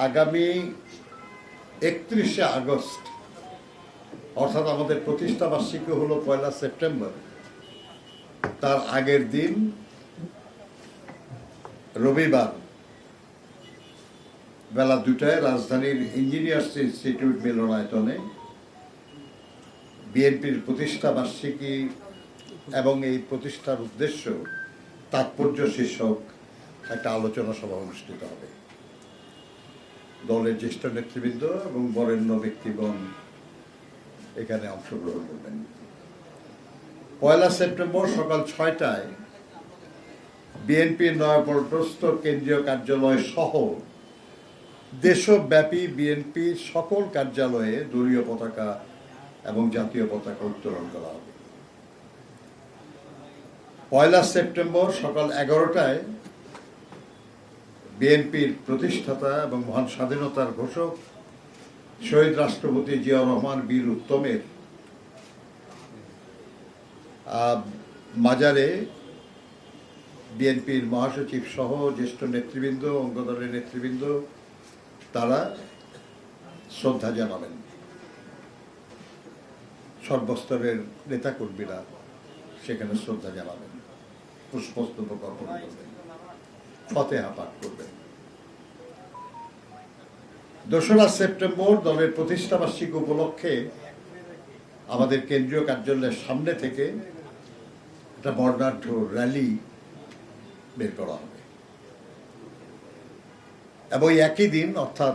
আগামী 31শে আগস্ট অর্থাৎ আমাদের প্রতিষ্ঠা বার্ষিকী হলো 1 সেপ্টেম্বর। তার আগের দিন রবিবার বেলা 2টায় রাজধানীর ইঞ্জিনিয়ার্স ইনস্টিটিউট মিলনায়তনে বিএনপির প্রতিষ্ঠা বার্ষিকী এবং এই প্রতিষ্ঠার উদ্দেশ্য তাৎপর্য শীর্ষক একটা আলোচনা সভা অনুষ্ঠিত হবে। দলের জ্যেষ্ঠ নেতৃবৃন্দ এবং বরেণ্য ব্যক্তিগণ এখানে অংশগ্রহণ করবেন। 1 সেপ্টেম্বর সকাল 6টায় বিএনপির নয়াপল্টস্থ কেন্দ্রীয় কার্যালয় সহ দেশব্যাপী বিএনপির সকল কার্যালয়ে দলীয় পতাকা এবং জাতীয় পতাকা উত্তোলন করা হবে। 1 সেপ্টেম্বর সকাল 11টায় বিএনপির প্রতিষ্ঠাতা এবং মহান স্বাধীনতার ঘোষক শহীদ রাষ্ট্রপতি জিয়াউর রহমান বীর উত্তমের মাজারে বিএনপির মহাসচিব সহ জ্যেষ্ঠ নেতৃবৃন্দ, অঙ্গদলের নেতৃবৃন্দ তারা শ্রদ্ধা জানাবেন। সর্বস্তরের নেতাকর্মীরা সেখানে শ্রদ্ধা জানাবেন, পুষ্পস্তবক অর্পণ করবেন, ফতেহা পাঠ করবেন। 2 সেপ্টেম্বর দলের প্রতিষ্ঠা বার্ষিকী উপলক্ষে আমাদের কেন্দ্রীয় কার্যালয়ের সামনে থেকে একটা বর্ণাঢ্য র্যালি বের করা হবে এবং একই দিন অর্থাৎ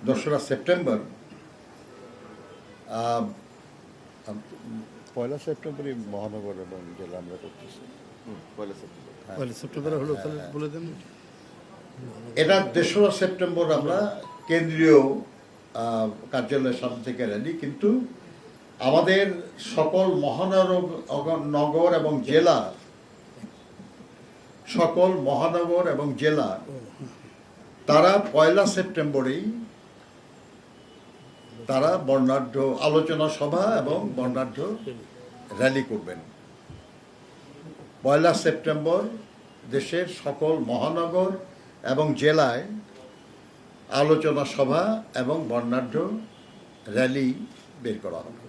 2 সেপ্টেম্বর 1 সেপ্টেম্বরই মহানগর এবং জেলা আমরা করতেছি। 1 সেপ্টেম্বর হলো বলে দেন। এটা 2 সেপ্টেম্বর আমরা কেন্দ্রীয় কার্যালয়ের সামনে থেকে র্যালি, কিন্তু আমাদের সকল মহানগর এবং জেলা, সকল মহানগর এবং জেলা তারা 1 সেপ্টেম্বরেই তারা বর্ণাঢ্য আলোচনা সভা এবং বর্ণাঢ্য র্যালি করবেন। 1 সেপ্টেম্বর দেশের সকল মহানগর এবং জেলায় আলোচনা সভা এবং বর্ণাঢ্য র্যালি বের করা হবে।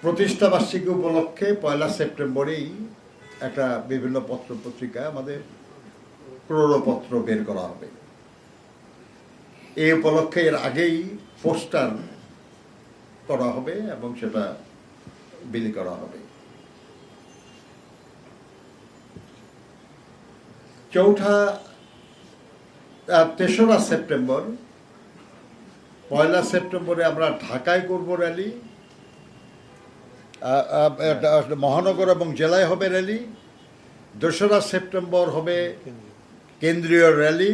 প্রতিষ্ঠা বার্ষিকী উপলক্ষে 1 সেপ্টেম্বরেই একটা বিভিন্ন পত্র পত্রিকায় আমাদের প্ররপত্র বের করা হবে। এই উপলক্ষে এর আগেই পোস্টার করা হবে এবং সেটা বিলি করা হবে। 3 সেপ্টেম্বর 1 সেপ্টেম্বরে আমরা ঢাকায় করব র্যালি, মহানগর এবং জেলায় হবে র্যালি। 2 সেপ্টেম্বর হবে কেন্দ্রীয় র্যালি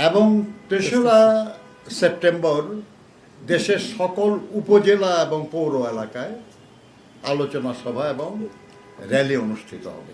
এবং 3 সেপ্টেম্বর দেশের সকল উপজেলা এবং পৌর এলাকায় আলোচনা সভা এবং র্যালি অনুষ্ঠিত হবে।